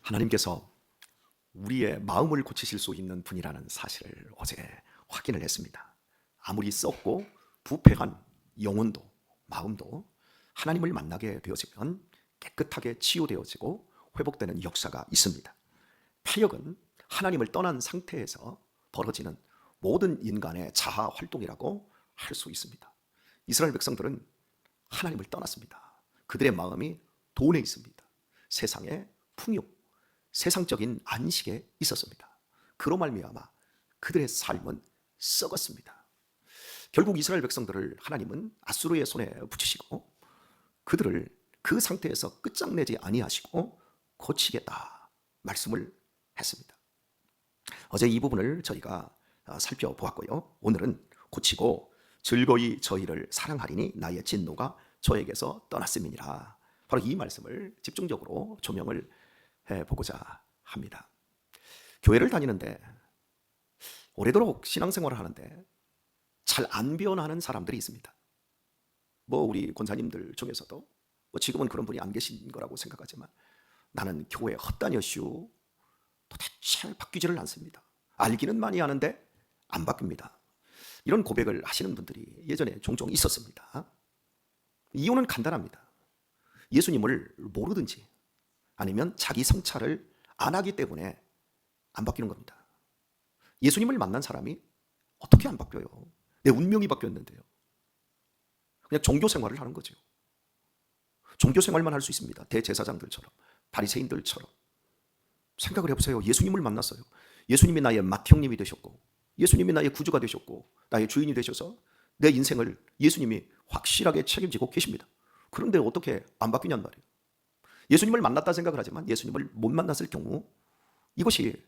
하나님께서 우리의 마음을 고치실 수 있는 분이라는 사실을 어제 확인을 했습니다. 아무리 썩고 부패한 영혼도 마음도 하나님을 만나게 되어지면 깨끗하게 치유되어지고 회복되는 역사가 있습니다. 폐역은 하나님을 떠난 상태에서 벌어지는 모든 인간의 자아 활동이라고 할 수 있습니다. 이스라엘 백성들은 하나님을 떠났습니다. 그들의 마음이 돈에 있습니다. 세상의 풍요, 세상적인 안식에 있었습니다. 그로 말미암아 그들의 삶은 썩었습니다. 결국 이스라엘 백성들을 하나님은 아수르의 손에 붙이시고 그들을 그 상태에서 끝장내지 아니하시고 고치겠다 말씀을 했습니다. 어제 이 부분을 저희가 살펴보았고요. 오늘은 고치고 즐거이 저희를 사랑하리니 나의 진노가 저에게서 떠났음이니라. 바로 이 말씀을 집중적으로 조명을 해보고자 합니다. 교회를 다니는데 오래도록 신앙생활을 하는데 잘 안 변하는 사람들이 있습니다. 우리 권사님들 중에서도 지금은 그런 분이 안 계신 거라고 생각하지만 나는 교회 헛다녔슈 도대체 바뀌지를 않습니다. 알기는 많이 아는데 안 바뀝니다. 이런 고백을 하시는 분들이 예전에 종종 있었습니다. 이유는 간단합니다. 예수님을 모르든지 아니면 자기 성찰을 안 하기 때문에 안 바뀌는 겁니다. 예수님을 만난 사람이 어떻게 안 바뀌어요? 내 운명이 바뀌었는데요. 그냥 종교 생활을 하는 거죠. 종교 생활만 할 수 있습니다. 대제사장들처럼, 바리새인들처럼. 생각을 해보세요. 예수님을 만났어요. 예수님이 나의 맏형님이 되셨고 예수님이 나의 구주가 되셨고 나의 주인이 되셔서 내 인생을 예수님이 확실하게 책임지고 계십니다. 그런데 어떻게 안 바뀌냔 말이에요. 예수님을 만났다 생각을 하지만 예수님을 못 만났을 경우 이것이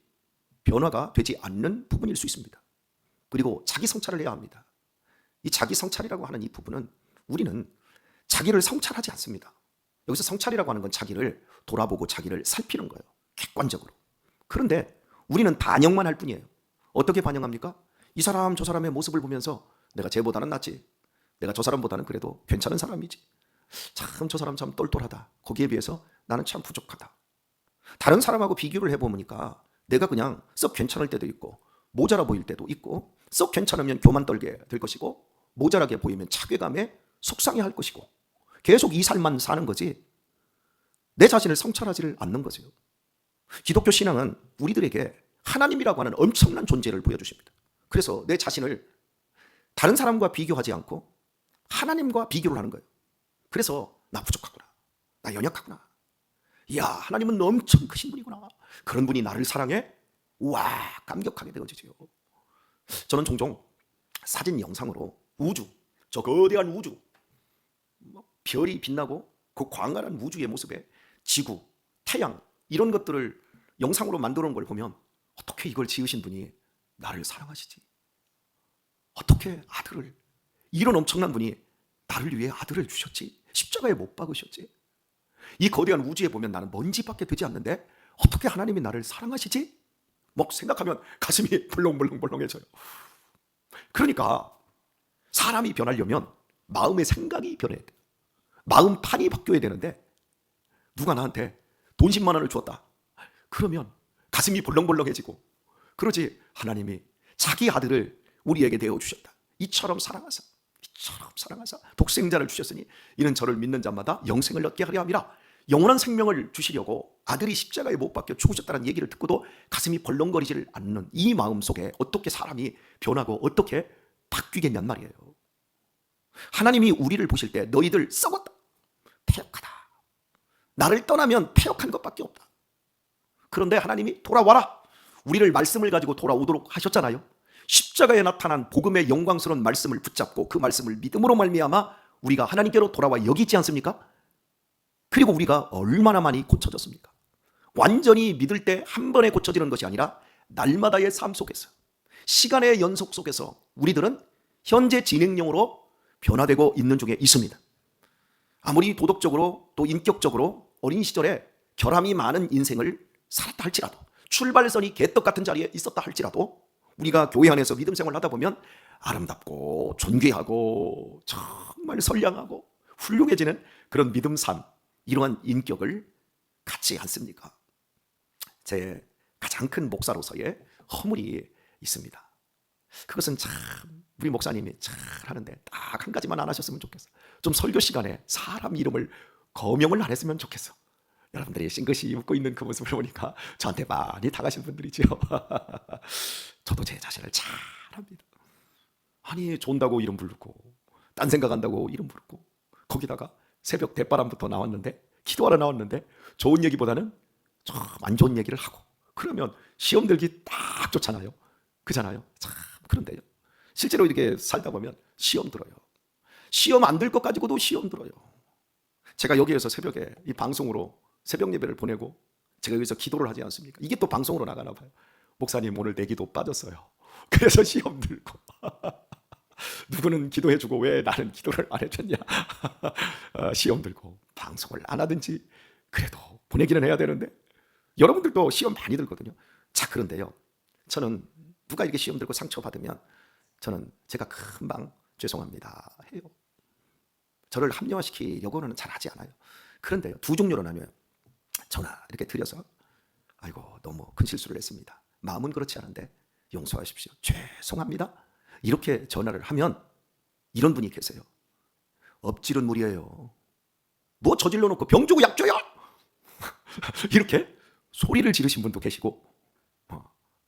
변화가 되지 않는 부분일 수 있습니다. 그리고 자기 성찰을 해야 합니다. 이 자기 성찰이라고 하는 이 부분은 우리는 자기를 성찰하지 않습니다. 여기서 성찰이라고 하는 건 자기를 돌아보고 자기를 살피는 거예요. 객관적으로. 그런데 우리는 반영만 할 뿐이에요. 어떻게 반영합니까? 이 사람 저 사람의 모습을 보면서 내가 쟤보다는 낫지. 내가 저 사람보다는 그래도 괜찮은 사람이지. 참 저 사람 참 똘똘하다. 거기에 비해서 나는 참 부족하다. 다른 사람하고 비교를 해보니까 내가 그냥 썩 괜찮을 때도 있고 모자라 보일 때도 있고 썩 괜찮으면 교만 떨게 될 것이고 모자라게 보이면 자괴감에 속상해할 것이고 계속 이 삶만 사는 거지 내 자신을 성찰하지를 않는 거죠. 기독교 신앙은 우리들에게 하나님이라고 하는 엄청난 존재를 보여주십니다. 그래서 내 자신을 다른 사람과 비교하지 않고 하나님과 비교를 하는 거예요. 그래서 나 부족하구나. 나 연약하구나. 이야, 하나님은 엄청 크신 분이구나. 그런 분이 나를 사랑해? 우와, 감격하게 되어지죠. 저는 종종 사진 영상으로 우주, 저 거대한 우주, 별이 빛나고 그 광활한 우주의 모습에 지구, 태양 이런 것들을 영상으로 만들어 놓은 걸 보면 어떻게 이걸 지으신 분이 나를 사랑하시지? 어떻게 아들을, 이런 엄청난 분이 나를 위해 아들을 주셨지? 십자가에 못 박으셨지? 이 거대한 우주에 보면 나는 먼지밖에 되지 않는데 어떻게 하나님이 나를 사랑하시지? 생각하면 가슴이 벌렁벌렁벌렁해져요. 그러니까 사람이 변하려면 마음의 생각이 변해야 돼요. 마음판이 바뀌어야 되는데 누가 나한테 돈 10만 원을 주었다. 그러면 가슴이 벌렁벌렁해지고 그러지 하나님이 자기 아들을 우리에게 내어주셨다. 이처럼 사랑하사 독생자를 주셨으니 이는 저를 믿는 자마다 영생을 얻게 하려 함이라. 영원한 생명을 주시려고 아들이 십자가에 못 박혀 죽으셨다는 얘기를 듣고도 가슴이 벌렁거리지를 않는 이 마음 속에 어떻게 사람이 변하고 어떻게 바뀌겠냔 말이에요. 하나님이 우리를 보실 때 너희들 썩었다, 패역하다, 나를 떠나면 패역한 것밖에 없다. 그런데 하나님이 돌아와라, 우리를 말씀을 가지고 돌아오도록 하셨잖아요. 십자가에 나타난 복음의 영광스러운 말씀을 붙잡고 그 말씀을 믿음으로 말미암아 우리가 하나님께로 돌아와 여기 있지 않습니까? 그리고 우리가 얼마나 많이 고쳐졌습니까? 완전히 믿을 때 한 번에 고쳐지는 것이 아니라 날마다의 삶 속에서, 시간의 연속 속에서 우리들은 현재 진행형으로 변화되고 있는 중에 있습니다. 아무리 도덕적으로 또 인격적으로 어린 시절에 결함이 많은 인생을 살았다 할지라도, 출발선이 개떡 같은 자리에 있었다 할지라도 우리가 교회 안에서 믿음 생활을 하다 보면 아름답고 존귀하고 정말 선량하고 훌륭해지는 그런 믿음 삶, 이러한 인격을 갖지 않습니까? 제 가장 큰 목사로서의 허물이 있습니다. 그것은 참 우리 목사님이 잘 하는데 딱 한 가지만 안 하셨으면 좋겠어. 좀 설교 시간에 사람 이름을 거명을 안 했으면 좋겠어. 여러분들이 싱긋이 웃고 있는 그 모습을 보니까 저한테 많이 당하신 분들이죠. 저도 제 자신을 잘 합니다. 아니 존다고 이름 부르고 딴 생각한다고 이름 부르고 거기다가 새벽 대바람부터 나왔는데 기도하러 나왔는데 좋은 얘기보다는 좀 안 좋은 얘기를 하고 그러면 시험 들기 딱 좋잖아요. 그잖아요. 참 그런데요. 실제로 이렇게 살다 보면 시험 들어요. 시험 안 들 것 가지고도 시험 들어요. 제가 여기에서 새벽에 이 방송으로 새벽 예배를 보내고 제가 여기서 기도를 하지 않습니까? 이게 또 방송으로 나가나 봐요. 목사님 오늘 내 기도 빠졌어요. 그래서 시험 들고 누구는 기도해주고 왜 나는 기도를 안 해줬냐. 시험 들고 방송을 안 하든지 그래도 보내기는 해야 되는데 여러분들도 시험 많이 들거든요. 자 그런데요, 저는 누가 이렇게 시험 들고 상처받으면 저는 제가 금방 죄송합니다 해요. 저를 합리화시키려고는 잘 하지 않아요. 그런데요, 두 종류로 나뉘어요. 전화 이렇게 드려서 아이고 너무 큰 실수를 했습니다. 마음은 그렇지 않은데 용서하십시오. 죄송합니다. 이렇게 전화를 하면 이런 분이 계세요. 엎질은 물이에요. 뭐 저질러 놓고 병 주고 약 줘요. 이렇게 소리를 지르신 분도 계시고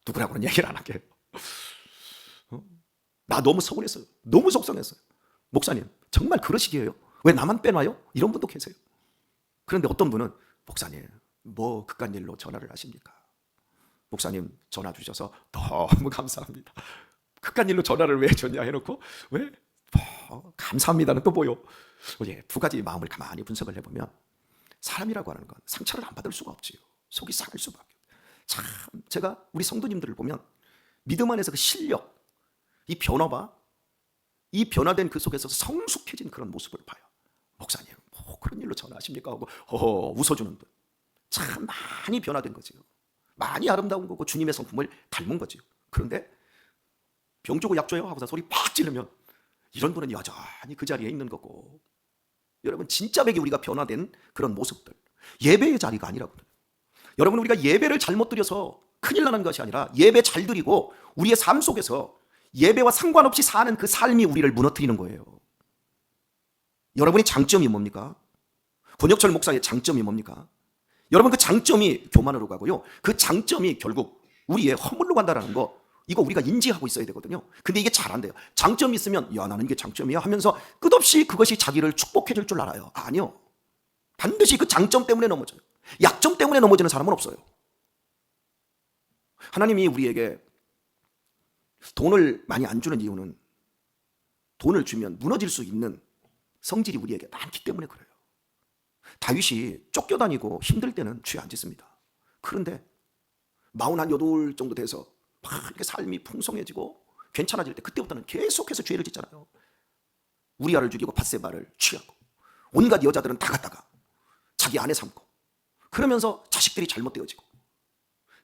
누구라고는 얘기를 안 할게요. 나 너무 서운했어요. 너무 속상했어요. 목사님 정말 그러시기에요? 왜 나만 빼놔요? 이런 분도 계세요. 그런데 어떤 분은 목사님 뭐 그깟 일로 전화를 하십니까? 목사님 전화 주셔서 너무 감사합니다. 그깟 일로 전화를 왜 줬냐 해놓고 왜? 감사합니다는 또 뭐요? 두 가지 마음을 가만히 분석을 해보면 사람이라고 하는 건 상처를 안 받을 수가 없지요. 속이 상할 수밖에. 참 제가 우리 성도님들을 보면 믿음 안에서 그 실력, 이 변화와 이 변화된 그 속에서 성숙해진 그런 모습을 봐요. 목사님 뭐 그런 일로 전화하십니까? 하고 웃어주는 분. 참 많이 변화된 거지요. 많이 아름다운 거고 주님의 성품을 닮은 거지요. 그런데 병 주고 약 줘요 하고서 소리 팍 지르면 이런 분은 여전히 그 자리에 있는 거고. 여러분 진짜 백이 우리가 변화된 그런 모습들, 예배의 자리가 아니라거든요. 여러분 우리가 예배를 잘못 드려서 큰일 나는 것이 아니라 예배 잘 드리고 우리의 삶 속에서 예배와 상관없이 사는 그 삶이 우리를 무너뜨리는 거예요. 여러분의 장점이 뭡니까? 권혁철 목사의 장점이 뭡니까? 여러분 그 장점이 교만으로 가고요. 그 장점이 결국 우리의 허물로 간다는 거, 이거 우리가 인지하고 있어야 되거든요. 근데 이게 잘 안 돼요. 장점이 있으면 야 나는 이게 장점이야 하면서 끝없이 그것이 자기를 축복해 줄 줄 알아요. 아니요. 반드시 그 장점 때문에 넘어져요. 약점 때문에 넘어지는 사람은 없어요. 하나님이 우리에게 돈을 많이 안 주는 이유는 돈을 주면 무너질 수 있는 성질이 우리에게 많기 때문에 그래요. 다윗이 쫓겨다니고 힘들 때는 죄 안 짓습니다. 그런데 48 정도 돼서 막 이렇게 삶이 풍성해지고 괜찮아질 때 그때부터는 계속해서 죄를 짓잖아요. 우리아를 죽이고 밧세바를 취하고 온갖 여자들은 다 갖다가 자기 아내 삼고 그러면서 자식들이 잘못되어지고,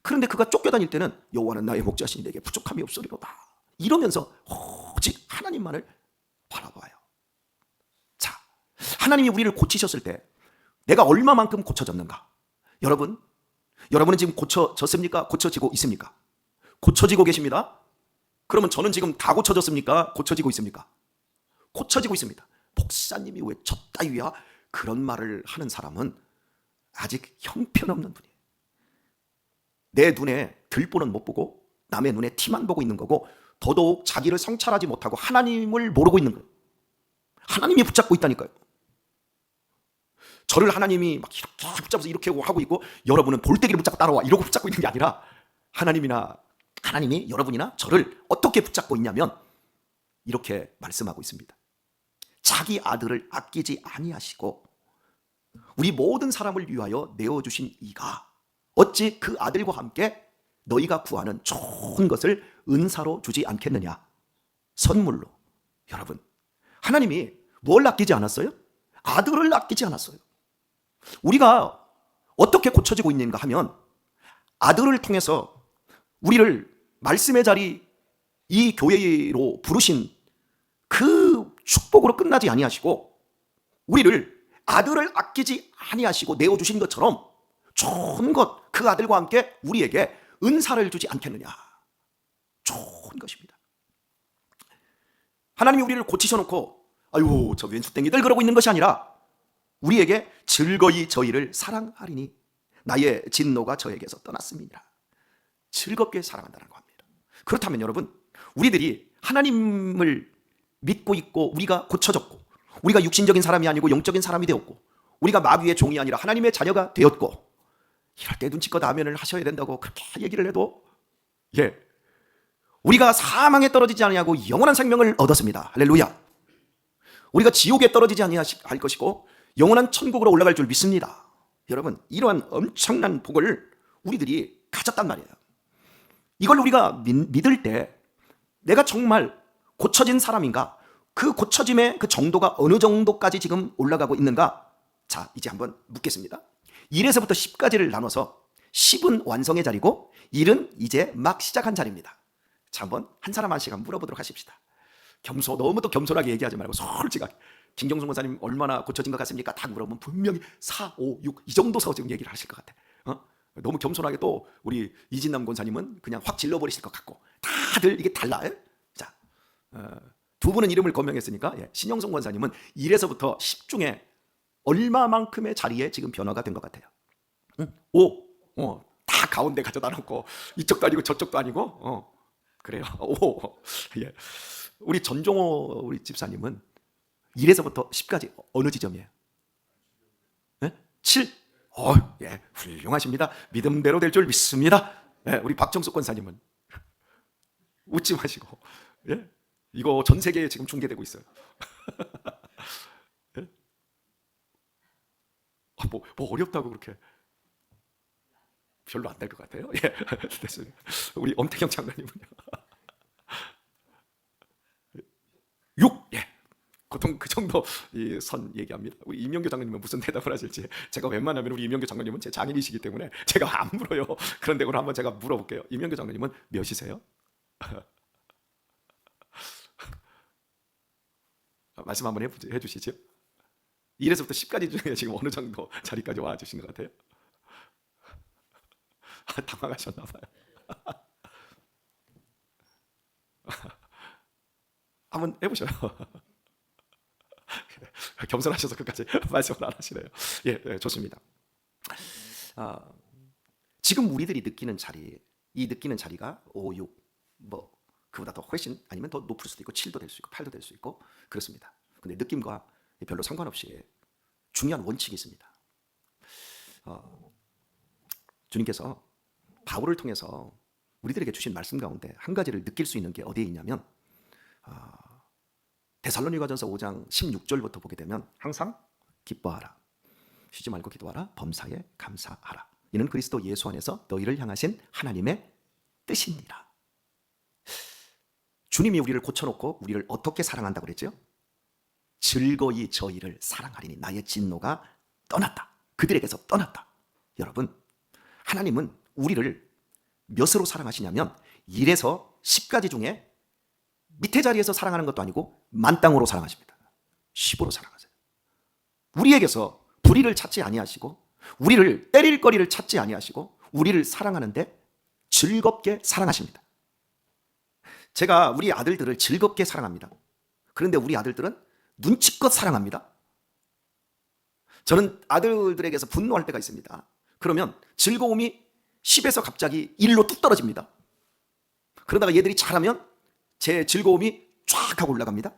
그런데 그가 쫓겨다닐 때는 여호와는 나의 목자시니 내게 부족함이 없으리로다 이러면서 오직 하나님만을 바라봐요. 자, 하나님이 우리를 고치셨을 때 내가 얼마만큼 고쳐졌는가? 여러분은 지금 고쳐졌습니까? 고쳐지고 있습니까? 고쳐지고 계십니다. 그러면 저는 지금 다 고쳐졌습니까? 고쳐지고 있습니까? 고쳐지고 있습니다. 목사님이 왜 졌다위야? 그런 말을 하는 사람은 아직 형편없는 분이에요. 내 눈에 들보는 못 보고 남의 눈에 티만 보고 있는 거고, 더더욱 자기를 성찰하지 못하고 하나님을 모르고 있는 거예요. 하나님이 붙잡고 있다니까요. 저를 하나님이 막 이렇게 붙잡아서 이렇게 하고 있고 여러분은 볼때기를 붙잡고 따라와 이러고 붙잡고 있는 게 아니라 하나님이 여러분이나 저를 어떻게 붙잡고 있냐면 이렇게 말씀하고 있습니다. 자기 아들을 아끼지 아니하시고 우리 모든 사람을 위하여 내어주신 이가 어찌 그 아들과 함께 너희가 구하는 좋은 것을 은사로 주지 않겠느냐. 선물로. 여러분, 하나님이 뭘 아끼지 않았어요? 아들을 아끼지 않았어요. 우리가 어떻게 고쳐지고 있는가 하면 아들을 통해서 우리를 말씀의 자리, 이 교회로 부르신 그 축복으로 끝나지 아니하시고 우리를 아들을 아끼지 아니하시고 내어주신 것처럼 좋은 것, 그 아들과 함께 우리에게 은사를 주지 않겠느냐. 좋은 것입니다. 하나님이 우리를 고치셔놓고 아유 저 왼수땡이들 그러고 있는 것이 아니라 우리에게 즐거이 저희를 사랑하리니 나의 진노가 저에게서 떠났습니다. 즐겁게 사랑한다는 겁니다. 그렇다면 여러분, 우리들이 하나님을 믿고 있고 우리가 고쳐졌고 우리가 육신적인 사람이 아니고 영적인 사람이 되었고 우리가 마귀의 종이 아니라 하나님의 자녀가 되었고 이럴 때 눈치껏 아멘을 하셔야 된다고 그렇게 얘기를 해도 우리가 사망에 떨어지지 아니하고 영원한 생명을 얻었습니다. 할렐루야. 우리가 지옥에 떨어지지 아니할 것이고 영원한 천국으로 올라갈 줄 믿습니다. 여러분, 이러한 엄청난 복을 우리들이 가졌단 말이에요. 이걸 우리가 믿을 때 내가 정말 고쳐진 사람인가? 그 고쳐짐의 그 정도가 어느 정도까지 지금 올라가고 있는가? 자, 이제 한번 묻겠습니다. 1에서부터 10까지를 나눠서 10은 완성의 자리고 1은 이제 막 시작한 자리입니다. 자, 한번 한 사람 한 시간 물어보도록 하십시다. 너무 또 겸손하게 얘기하지 말고 솔직하게. 김경순 권사님 얼마나 고쳐진 것 같습니까? 딱 물어보면 분명히 4, 5, 6 이 정도서 지금 얘기를 하실 것 같아. 너무 겸손하게 또 우리 이진남 권사님은 그냥 확 질러버리실 것 같고 다들 이게 달라요. 자, 두 분은 이름을 거명했으니까 신영성 권사님은 1에서부터 10 중에 얼마만큼의 자리에 지금 변화가 된 것 같아요? 5, 다 가운데 가져다 놓고 이쪽도 아니고 저쪽도 아니고 그래요. 5. 예. 우리 전종호 우리 집사님은 1에서부터 10까지 어느 지점이에요? 7? 훌륭하십니다. 믿음대로 될 줄 믿습니다. 우리 박정숙 권사님은 웃지 마시고 이거 전 세계에 지금 중계되고 있어요. 뭐 어렵다고 그렇게 별로 안 될 것 같아요. 됐습니다. 우리 엄태경 장로님은요? 6. 보통 그 정도 선 얘기합니다. 우리 임영교 장로님은 무슨 대답을 하실지 제가 웬만하면 우리 임영교 장로님은 제 장인이시기 때문에 제가 안 물어요. 그런데 오늘 한번 제가 물어볼게요. 임영교 장로님은 몇이세요? 말씀 한번 해주시죠. 1에서부터 10까지 중에 지금 어느 정도 자리까지 와주신 것 같아요? 당황하셨나 봐요. 한번 해보셔요. 겸손하셔서 끝까지 말씀을 안 하시네요. 좋습니다. 지금 우리들이 느끼는 자리, 이 느끼는 자리가 5, 6, 뭐 그보다 더 훨씬 아니면 더 높을 수도 있고 7도 될 수 있고 8도 될 수 있고 그렇습니다. 근데 느낌과 별로 상관없이 중요한 원칙이 있습니다. 주님께서 바울을 통해서 우리들에게 주신 말씀 가운데 한 가지를 느낄 수 있는 게 어디에 있냐면 데살로니가전서 5장 16절부터 보게 되면 항상 기뻐하라, 쉬지 말고 기도하라, 범사에 감사하라. 이는 그리스도 예수 안에서 너희를 향하신 하나님의 뜻이니라. 주님이 우리를 고쳐놓고 우리를 어떻게 사랑한다고 그랬죠? 즐거이 저희를 사랑하리니 나의 진노가 떠났다. 그들에게서 떠났다. 여러분, 하나님은 우리를 몇으로 사랑하시냐면 1에서 10까지 중에 밑에 자리에서 사랑하는 것도 아니고 만땅으로 사랑하십니다. 10으로 사랑하세요. 우리에게서 불의를 찾지 아니하시고 우리를 때릴 거리를 찾지 아니하시고 우리를 사랑하는데 즐겁게 사랑하십니다. 제가 우리 아들들을 즐겁게 사랑합니다. 그런데 우리 아들들은 눈치껏 사랑합니다. 저는 아들들에게서 분노할 때가 있습니다. 그러면 즐거움이 10에서 갑자기 1로 뚝 떨어집니다. 그러다가 얘들이 잘하면 제 즐거움이 쫙 하고 올라갑니다.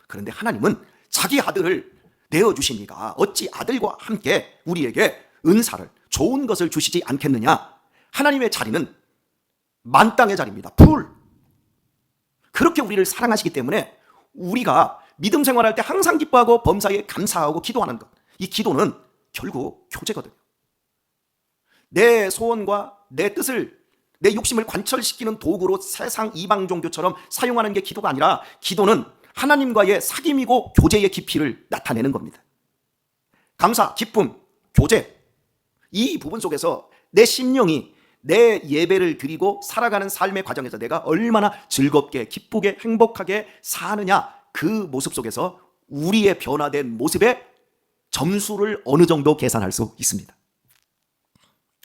그런데 하나님은 자기 아들을 내어주시니까 어찌 아들과 함께 우리에게 은사를, 좋은 것을 주시지 않겠느냐. 하나님의 자리는 만땅의 자리입니다. 풀. 그렇게 우리를 사랑하시기 때문에 우리가 믿음 생활할 때 항상 기뻐하고 범사에 감사하고 기도하는 것, 이 기도는 결국 교제거든요. 내 소원과 내 뜻을, 내 욕심을 관철시키는 도구로 세상 이방 종교처럼 사용하는 게 기도가 아니라 기도는 하나님과의 사귐이고 교제의 깊이를 나타내는 겁니다. 감사, 기쁨, 교제, 이 부분 속에서 내 심령이 내 예배를 드리고 살아가는 삶의 과정에서 내가 얼마나 즐겁게 기쁘게 행복하게 사느냐, 그 모습 속에서 우리의 변화된 모습의 점수를 어느 정도 계산할 수 있습니다.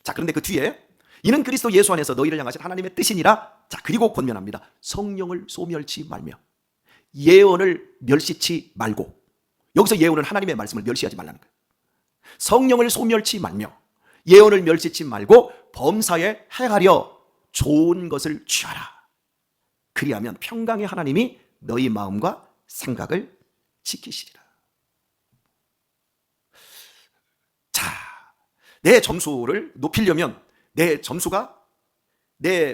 자, 그런데 그 뒤에 이는 그리스도 예수 안에서 너희를 향하신 하나님의 뜻이니라. 자, 그리고 권면합니다. 성령을 소멸치 말며 예언을 멸시치 말고. 여기서 예언은 하나님의 말씀을 멸시하지 말라는 거예요. 성령을 소멸치 말며 예언을 멸시치 말고 범사에 행하려 좋은 것을 취하라. 그리하면 평강의 하나님이 너희 마음과 생각을 지키시리라. 자, 내 점수를 높이려면 내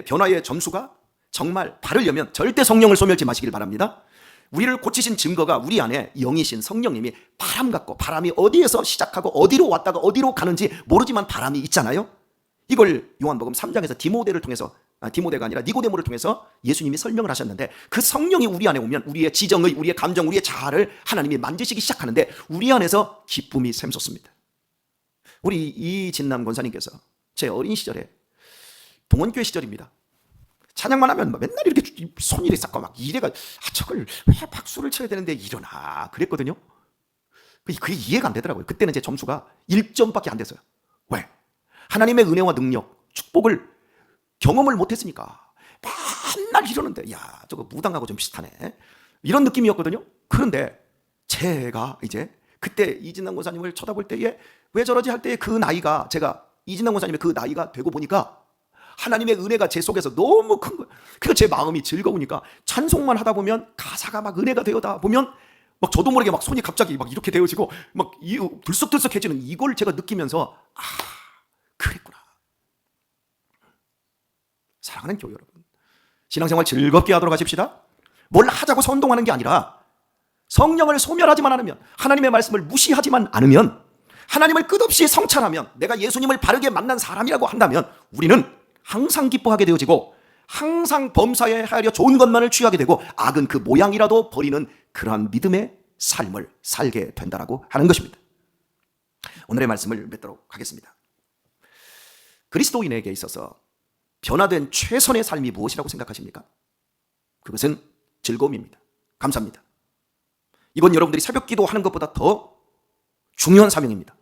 변화의 점수가 정말 바르려면 절대 성령을 소멸치 마시길 바랍니다. 우리를 고치신 증거가 우리 안에 영이신 성령님이 바람 같고, 바람이 어디에서 시작하고 어디로 왔다가 어디로 가는지 모르지만 바람이 있잖아요. 이걸 요한복음 3장에서 디모데를 통해서, 디모데가 아니라 니고데모를 통해서 예수님이 설명을 하셨는데, 그 성령이 우리 안에 오면 우리의 지정의, 우리의 감정, 우리의 자아를 하나님이 만지시기 시작하는데 우리 안에서 기쁨이 샘솟습니다. 우리 이진남 권사님께서 제 어린 시절에, 동원교회 시절입니다, 찬양만 하면 맨날 이렇게 손이 이렇게 쌓고 막 이래가, 저걸 왜 박수를 쳐야 되는데 이러나 그랬거든요. 그게 이해가 안 되더라고요. 그때는 제 점수가 1점밖에 안 됐어요. 왜? 하나님의 은혜와 능력, 축복을 경험을 못했으니까 맨날 이러는데, 야, 저거 무당하고 좀 비슷하네, 이런 느낌이었거든요. 그런데 제가 이제 그때 이진남 권사님을 쳐다볼 때에 왜 저러지 할 때의 그 나이가, 제가 이진남 권사님의 그 나이가 되고 보니까 하나님의 은혜가 제 속에서 너무 큰 거예요. 그래서 제 마음이 즐거우니까 찬송만 하다 보면 가사가 막 은혜가 되어다 보면 막 저도 모르게 막 손이 갑자기 막 이렇게 되어지고 막 들썩들썩해지는 이걸 제가 느끼면서, 아, 그랬구나. 사랑하는 교회 여러분, 신앙생활 즐겁게 하도록 하십시다. 뭘 하자고 선동하는 게 아니라 성령을 소멸하지만 않으면, 하나님의 말씀을 무시하지만 않으면, 하나님을 끝없이 성찬하면, 내가 예수님을 바르게 만난 사람이라고 한다면 우리는 항상 기뻐하게 되어지고 항상 범사에 하려 좋은 것만을 취하게 되고 악은 그 모양이라도 버리는 그러한 믿음의 삶을 살게 된다라고 하는 것입니다. 오늘의 말씀을 맺도록 하겠습니다. 그리스도인에게 있어서 변화된 최선의 삶이 무엇이라고 생각하십니까? 그것은 즐거움입니다. 감사합니다. 이건 여러분들이 새벽 기도하는 것보다 더 중요한 사명입니다.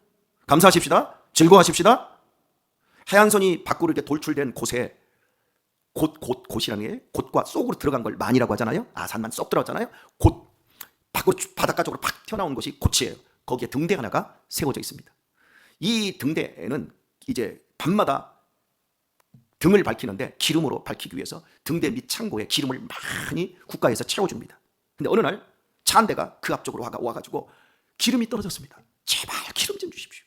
감사하십시다. 즐거워하십시다. 해안선이 밖으로 이렇게 돌출된 곳에 곧이라는 게 곧과 쏙으로 들어간 걸 만이라고 하잖아요. 산만 쏙 들어갔잖아요. 곧 밖으로 바닷가 쪽으로 팍 튀어나온 것이 곧이에요. 거기에 등대 하나가 세워져 있습니다. 이 등대에는 이제 밤마다 등을 밝히는데 기름으로 밝히기 위해서 등대 밑 창고에 기름을 많이 국가에서 채워줍니다. 근데 어느 날 차 한 대가 그 앞쪽으로 와가지고 기름이 떨어졌습니다. 제발 기름 좀 주십시오.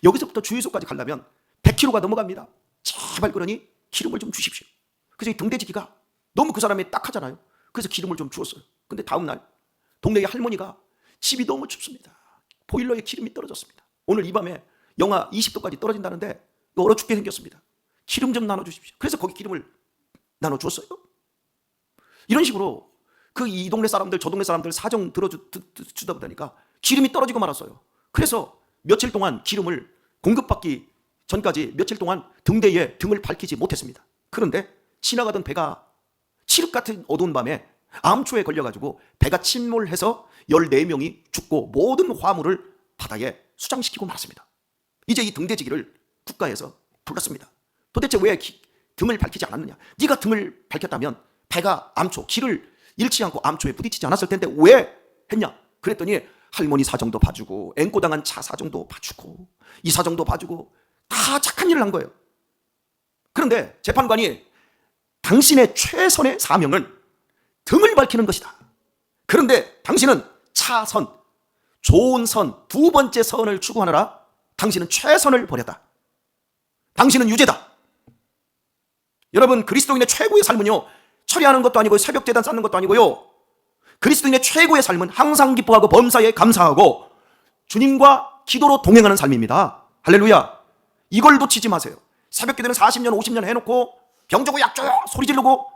여기서부터 주유소까지 가려면 100km가 넘어갑니다. 제발 그러니 기름을 좀 주십시오. 그래서 이 등대지기가 너무 그 사람이 딱하잖아요. 그래서 기름을 좀 주었어요. 근데 다음날 동네의 할머니가 집이 너무 춥습니다. 보일러에 기름이 떨어졌습니다. 오늘 이 밤에 영하 20도까지 떨어진다는데 얼어 죽게 생겼습니다. 기름 좀 나눠주십시오. 그래서 거기 기름을 나눠주었어요. 이런 식으로 이 동네 사람들 저 동네 사람들 사정 들어주다 보니까 기름이 떨어지고 말았어요. 그래서 며칠 동안 기름을 공급받기 전까지 며칠 동안 등대에 등을 밝히지 못했습니다. 그런데 지나가던 배가 칠흑 같은 어두운 밤에 암초에 걸려가지고 배가 침몰해서 14명이 죽고 모든 화물을 바다에 수장시키고 말았습니다. 이제 이 등대지기를 국가에서 불렀습니다. 도대체 왜 등을 밝히지 않았느냐? 네가 등을 밝혔다면 배가 길을 잃지 않고 암초에 부딪히지 않았을 텐데 왜 했냐? 그랬더니 할머니 사정도 봐주고 앵꼬당한 차 사정도 봐주고 이 사정도 봐주고 다 착한 일을 한 거예요. 그런데 재판관이 당신의 최선의 사명은 등을 밝히는 것이다. 그런데 당신은 차선, 좋은 선, 두 번째 선을 추구하느라 당신은 최선을 버렸다. 당신은 유죄다. 여러분, 그리스도인의 최고의 삶은요, 처리하는 것도 아니고 새벽 제단 쌓는 것도 아니고요, 그리스도인의 최고의 삶은 항상 기뻐하고 범사에 감사하고 주님과 기도로 동행하는 삶입니다. 할렐루야. 이걸 놓치지 마세요. 새벽 기도는 40년 50년 해놓고 병주고 약주고 소리 지르고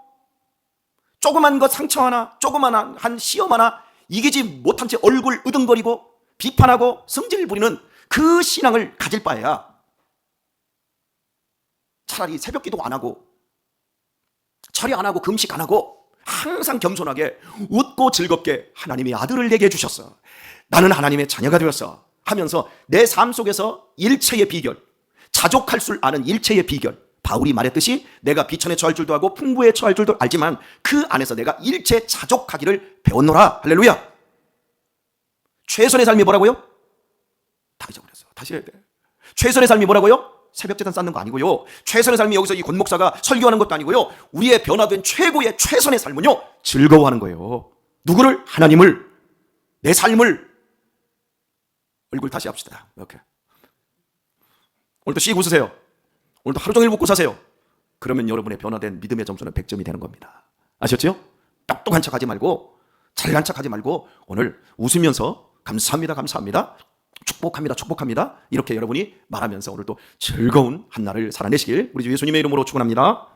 조그만 것 상처 하나, 조그만 한 시험 하나 이기지 못한 채 얼굴 으등거리고 비판하고 성질 부리는 그 신앙을 가질 바에야 차라리 새벽 기도 안 하고 철야 안 하고 금식 안 하고 항상 겸손하게 웃고 즐겁게 하나님의 아들을 내게 해주셨어, 나는 하나님의 자녀가 되었어 하면서 내 삶 속에서 일체의 비결, 자족할 줄 아는 일체의 비결, 바울이 말했듯이 내가 비천에 처할 줄도 알고 풍부에 처할 줄도 알지만 그 안에서 내가 일체 자족하기를 배웠노라. 할렐루야. 최선의 삶이 뭐라고요? 다 잊어버렸어. 다시 해야 돼. 최선의 삶이 뭐라고요? 새벽제단 쌓는 거 아니고요. 최선의 삶이 여기서 이 권 목사가 설교하는 것도 아니고요. 우리의 변화된 최고의 최선의 삶은요, 즐거워하는 거예요. 누구를? 하나님을, 내 삶을. 얼굴 다시 합시다. 이렇게. 오늘도 씩 웃으세요. 오늘도 하루 종일 웃고 사세요. 그러면 여러분의 변화된 믿음의 점수는 100점이 되는 겁니다. 아셨죠? 똑똑한 척하지 말고, 잘난 척하지 말고 오늘 웃으면서 감사합니다, 감사합니다, 축복합니다, 축복합니다, 이렇게 여러분이 말하면서 오늘도 즐거운 한날을 살아내시길 우리 주 예수님의 이름으로 축원합니다.